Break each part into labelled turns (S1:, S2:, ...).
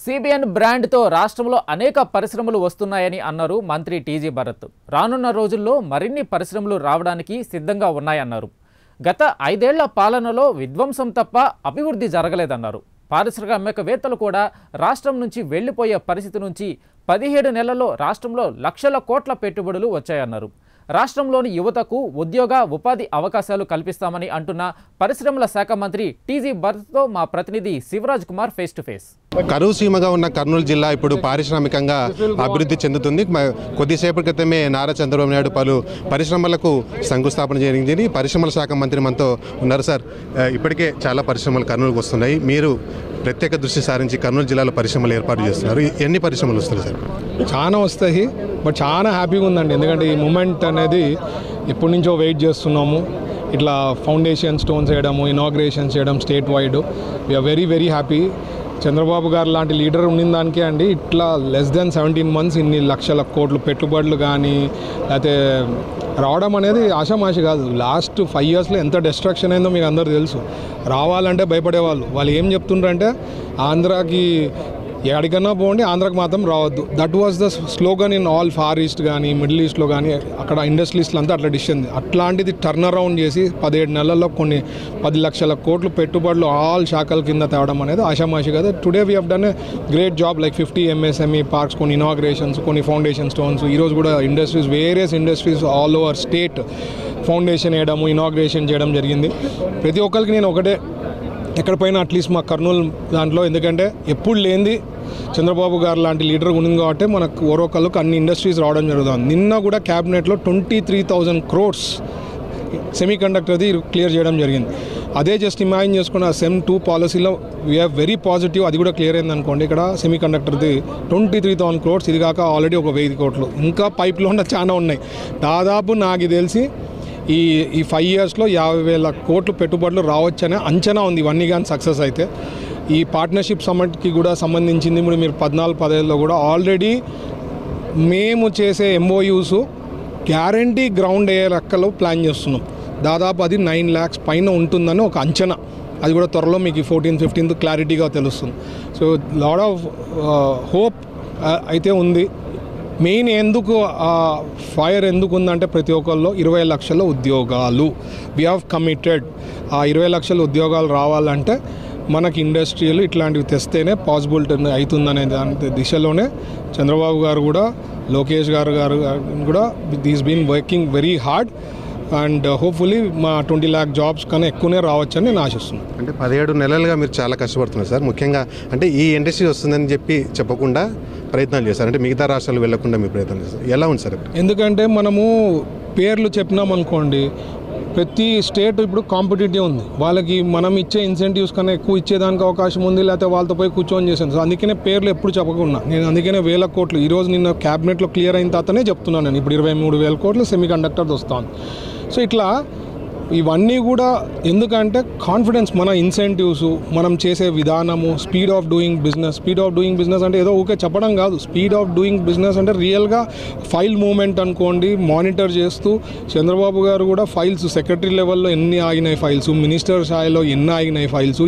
S1: CBN బ్రాండ్తో రాష్ట్రంలో అనేక పరిశ్రమలు వస్తున్నాయని అన్నారు మంత్రి టీజీ భరత్. రానున్న రోజుల్లో మరిన్ని పరిశ్రమలు రావడానికి సిద్ధంగా ఉన్నాయన్నారు. గత 5 ఏళ్ల పాలనలో విధ్వంసం తప్ప అభివృద్ధి జరగలేదన్నారు. పారిశ్రామికవేత్తలు కూడా రాష్ట్రం నుంచి వెళ్లిపోయే పరిస్థితి నుంచి 17 నెలల్లో రాష్ట్రంలో లక్షల కోట్ల పెట్టుబడులు వచ్చాయన్నారు. రాష్ట్రంలోని యువతకు ఉద్యోగ ఉపాధి అవకాశాలు కల్పిస్తామని అంటున్న పరిశ్రమల శాఖ మంత్రి టీజీ భరత్తో మా ప్రతినిధి Shivaraj Kumar face to face.
S2: కరువు సీమగా ఉన్న కర్నూలు జిల్లా ఇప్పుడు పారిశ్రామికంగా అభివృద్ధి చెందుతుంది. కొద్దిసేపటి క్రితమే నారా చంద్రబాబు నాయుడు పలు పరిశ్రమలకు శంకుస్థాపన జరిగింది. పరిశ్రమల శాఖ మంత్రి మనతో ఉన్నారు. సార్, ఇప్పటికే చాలా పరిశ్రమలు కర్నూలుకు వస్తున్నాయి. మీరు ప్రత్యేక దృష్టి సారించి కర్నూలు జిల్లాలో పరిశ్రమలు ఏర్పాటు చేస్తున్నారు. ఎన్ని పరిశ్రమలు వస్తున్నాయి సార్?
S3: చాలా వస్తాయి, బట్ చాలా హ్యాపీగా ఉందండి. ఎందుకంటే ఈ మూమెంట్ అనేది ఎప్పటి నుంచో వెయిట్ చేస్తున్నాము. ఇట్లా ఫౌండేషన్ స్టోన్స్ వేయడము, ఇనాగ్రేషన్స్ చేయడం state wide. We are very very happy. Chandrababu గారు లాంటి లీడర్ ఉండిన దానికే అండి ఇట్లా లెస్ దెన్ 17 months ఇన్ని లక్షల కోట్లు పెట్టుబడులు కానీ లేకపోతే రావడం అనేది ఆషామాషి కాదు. లాస్ట్ 5 yearsలో ఎంత డిస్ట్రక్షన్ అయిందో మీకు అందరూ తెలుసు. రావాలంటే భయపడేవాళ్ళు. వాళ్ళు ఏం చెప్తుండ్రంటే ఆంధ్రాకి ఎక్కడికన్నా పోండి, ఆంధ్రాకి మాత్రం రావద్దు. That was the slogan in all far east కానీ మిడిల్ ఈస్ట్లో కానీ అక్కడ ఇండస్ట్రీస్లో అంతా అట్లా డిసిషన్. అట్లాంటిది టర్న్ అరౌండ్ చేసి 17 నెలల్లో కొన్ని 10 లక్షల కోట్లు పెట్టుబడులు ఆల్ శాఖల కింద తేవడం అనేది ఆషామాషి కదా. Today we have done a great job, like 50 MSME parks, కొన్ని ఇనాగ్రేషన్స్, కొన్ని ఫౌండేషన్ స్టోన్స్. ఈరోజు కూడా industries, various industries all over state foundation వేయడము, ఇనాగ్రేషన్ చేయడం జరిగింది. ప్రతి ఒక్కరికి నేను ఒకటే, ఎక్కడిపైన అట్లీస్ట్ మా కర్నూలు దాంట్లో, ఎందుకంటే ఎప్పుడు లేనిది చంద్రబాబు గారు లాంటి లీడర్ ఉంది కాబట్టి మనకు ఓరోకల్లోకి అన్ని ఇండస్ట్రీస్ రావడం జరుగుతుంది. నిన్న కూడా క్యాబినెట్లో 23,000 crores సెమీ కండక్టర్ది క్లియర్ చేయడం జరిగింది. అదే జస్ట్ ఇమాజిన్ చేసుకున్న SEM 2 పాలసీలో వీఆర్ వెరీ పాజిటివ్. అది కూడా క్లియర్ అయింది అనుకోండి. ఇక్కడ సెమీ కండక్టర్ది 23,000 crores, ఇది కాక ఆల్రెడీ ఒక 1000 కోట్లు ఇంకా పైప్లో ఉన్న చాలా ఉన్నాయి. దాదాపు నాకు తెలిసి ఈ 5 yearsలో 50,000 కోట్లు పెట్టుబడులు రావచ్చనే అంచనా ఉంది, ఇవన్నీ కానీ సక్సెస్ అయితే. ఈ పార్ట్నర్షిప్ సమ్మిట్కి కూడా సంబంధించింది ఇప్పుడు మీరు 14-15లో కూడా ఆల్రెడీ మేము చేసే MOUs గ్యారంటీ గ్రౌండ్ అయ్యే లెక్కలో ప్లాన్ చేస్తున్నాం. దాదాపు అది 9 lakhs పైన ఉంటుందని ఒక అంచనా. అది కూడా త్వరలో మీకు 14-15 క్లారిటీగా తెలుస్తుంది. సో లాట్ ఆఫ్ హోప్ అయితే ఉంది. మెయిన్ ఎందుకు ఫైర్ ఎందుకు ఉందంటే ప్రతి ఒక్కరిలో 20 లక్షల ఉద్యోగాలు వీ హ్యావ్ కమిటెడ్. ఆ 20 లక్షల ఉద్యోగాలు రావాలంటే మనకి ఇండస్ట్రీలు ఇట్లాంటివి తెస్తేనే పాసిబిలిటీ అవుతుందనే దాని దిశలోనే చంద్రబాబు గారు కూడా, లోకేష్ గారు కూడా these been working very hard and hopefully మా 20 lakh jobs కన్నా ఎక్కువనే రావచ్చని నేను ఆశిస్తున్నాను.
S2: అంటే 17 నెలలుగా మీరు చాలా కష్టపడుతున్నారు సార్. ముఖ్యంగా అంటే ఈ ఇండస్ట్రీ వస్తుందని చెప్పకుండా ప్రయత్నాలు చేస్తారు, అంటే మిగతా రాష్ట్రాలు వెళ్లకుండా మీరు ప్రయత్నం చేస్తారు. ఎలా ఉంది సార్?
S3: ఎందుకంటే మనము పేర్లు చెప్పినామనుకోండి, ప్రతి స్టేట్ ఇప్పుడు కాంపిటేటివ్ ఉంది. వాళ్ళకి మనం ఇచ్చే ఇన్సెంటివ్స్ కన్నా ఎక్కువ ఇచ్చేదానికి అవకాశం ఉంది, లేకపోతే వాళ్ళతో పోయి కూర్చొని చేశాను. సో అందుకనే పేర్లు ఎప్పుడు చెప్పకుండా నేను అందుకనే 1000 కోట్లు ఈరోజు నిన్న క్యాబినెట్లో క్లియర్ అయిన తర్వాతనే చెప్తున్నాను. నేను ఇప్పుడు 23,000 కోట్లు సెమీ కండక్టర్ది వస్తాను. సో ఇట్లా ఇవన్నీ కూడా ఎందుకంటే కాన్ఫిడెన్స్, మన ఇన్సెంటివ్స్, మనం చేసే విధానము, స్పీడ్ ఆఫ్ డూయింగ్ బిజినెస్ అంటే ఏదో ఊకే చెప్పడం కాదు. స్పీడ్ ఆఫ్ డూయింగ్ బిజినెస్ అంటే రియల్గా ఫైల్ మూవ్మెంట్ అనుకోండి, మానిటర్ చేస్తూ చంద్రబాబు గారు కూడా ఫైల్స్ సెక్రటరీ లెవెల్లో ఎన్ని ఆగినాయి ఫైల్స్, మినిస్టర్ స్థాయిలో ఎన్ని ఆగినాయి ఫైల్స్,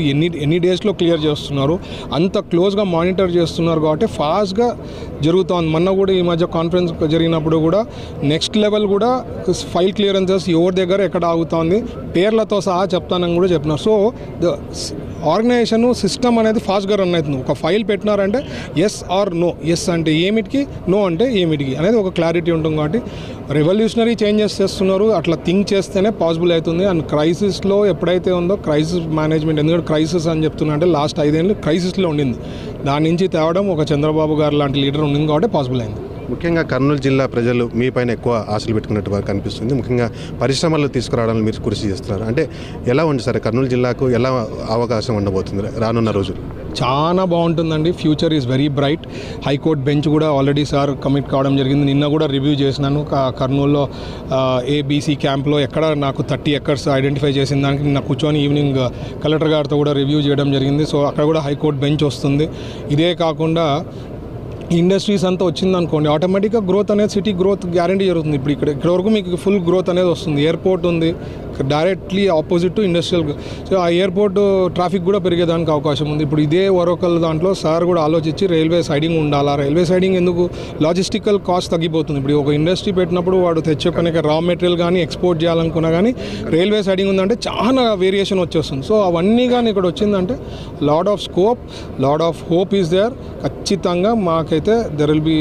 S3: ఎన్ని డేస్లో క్లియర్ చేస్తున్నారు, అంత క్లోజ్గా మానిటర్ చేస్తున్నారు కాబట్టి ఫాస్ట్గా జరుగుతుంది. మొన్న కూడా ఈ మధ్య కాన్ఫరెన్స్ జరిగినప్పుడు కూడా నెక్స్ట్ లెవెల్ కూడా ఫైల్ క్లియరెన్సెస్ ఎవరి దగ్గర ఎక్కడ ఆగుతుంది పేర్లతో సహా చెప్తానని కూడా చెప్పినారు. సో ద ఆర్గనైజేషన్ సిస్టమ్ అనేది ఫాస్ట్గా రన్ అవుతుంది. ఒక ఫైల్ పెట్టినారంటే ఎస్ ఆర్ నో, ఎస్ అంటే ఏమిటికి, నో అంటే ఏమిటికి అనేది ఒక క్లారిటీ ఉంటుంది. కాబట్టి రెవల్యూషనరీ చేంజెస్ చేస్తున్నారు. అట్లా థింక్ చేస్తేనే పాసిబుల్ అవుతుంది. అండ్ క్రైసిస్లో ఎప్పుడైతే ఉందో క్రైసిస్ మేనేజ్మెంట్, ఎందుకంటే క్రైసిస్ అని చెప్తున్నా అంటే లాస్ట్ 5 ఏళ్ళు క్రైసిస్లో ఉండింది. దాని నుంచి తేవడం ఒక చంద్రబాబు గారు లాంటి లీడర్ ఉండింది కాబట్టి పాసిబుల్ అయింది.
S2: ముఖ్యంగా కర్నూలు జిల్లా ప్రజలు మీ పైన ఎక్కువ ఆశలు పెట్టుకున్నట్టు వారికి కనిపిస్తుంది. ముఖ్యంగా పరిశ్రమలు తీసుకురావడానికి మీరు కృషి చేస్తున్నారు. అంటే ఎలా ఉంది సార్, కర్నూలు జిల్లాకు ఎలా అవకాశం ఉండబోతుంది రానున్న రోజులు?
S3: చాలా బాగుంటుందండి. Future is very bright. High court bench కూడా ఆల్రెడీ సార్ కమిట్ కావడం జరిగింది. నిన్న కూడా రివ్యూ చేసినాను. కర్నూలులో ABC క్యాంప్లో ఎక్కడ నాకు 30 acres ఐడెంటిఫై చేసిన దానికి నిన్న కూర్చొని ఈవినింగ్ కలెక్టర్ గారితో కూడా రివ్యూ చేయడం జరిగింది. సో అక్కడ కూడా హైకోర్టు బెంచ్ వస్తుంది. ఇదే కాకుండా ఇండస్ట్రీస్ అంతా వచ్చింది అనుకోండి, ఆటోమేటిక్గా గ్రోత్ అనేది, సిటీ గ్రోత్ గ్యారంటీ జరుగుతుంది. ఇప్పుడు ఇక్కడ వరకు మీకు ఫుల్ గ్రోత్ అనేది వస్తుంది. ఎయిర్పోర్ట్ ఉంది, directly opposite to industrial. So ఆ ఎయిర్పోర్ట్ ట్రాఫిక్ కూడా పెరిగేదానికి అవకాశం ఉంది. ఇప్పుడు ఇదే వరకల్ దాంట్లో సార్ కూడా ఆలోచించి రైల్వే సైడింగ్ ఉండాలా, రైల్వే సైడింగ్ ఎందుకు, లాజిస్టికల్ కాస్ట్ తగ్గిపోతుంది. ఇప్పుడు ఒక ఇండస్ట్రీ పెట్టినప్పుడు వాడు తెచ్చే పనికి రా మెటీరియల్ కానీ ఎక్స్పోర్ట్ చేయాలనుకున్నా కానీ రైల్వే సైడింగ్ ఉందంటే చాలా వేరియేషన్ వచ్చేస్తుంది. సో అవన్నీ కానీ ఇక్కడ వచ్చిందంటే lot of scope, lot of hope is there. ఖచ్చితంగా మాకైతే there will be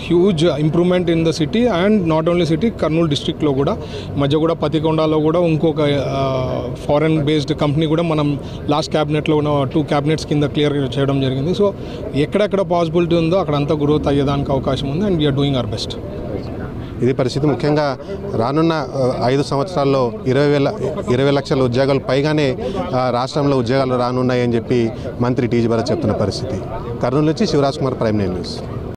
S3: huge improvement in the city and not only city, Kurnool డిస్ట్రిక్ట్లో కూడా. మధ్య కూడా పతికొండలో కూడా ఇంకొక ఫారెన్ బేస్డ్ కంపెనీ కూడా మనం లాస్ట్ క్యాబినెట్లో ఉన్న 2 క్యాబినెట్స్ కింద క్లియర్ చేయడం జరిగింది. సో ఎక్కడెక్కడ పాసిబిలిటీ ఉందో అక్కడంతా గ్రోత్ అయ్యేదానికి అవకాశం ఉంది and we are doing our best.
S2: ఇది పరిస్థితి. ముఖ్యంగా రానున్న 5 సంవత్సరాల్లో 20 లక్షల ఉద్యోగాలు పైగానే రాష్ట్రంలో ఉద్యోగాలు రానున్నాయని చెప్పి మంత్రి టీజీ భరత్ చెప్తున్న పరిస్థితి. కర్నూలు నుంచి శివరాజ్ కుమార్, ప్రైమ్9 న్యూస్.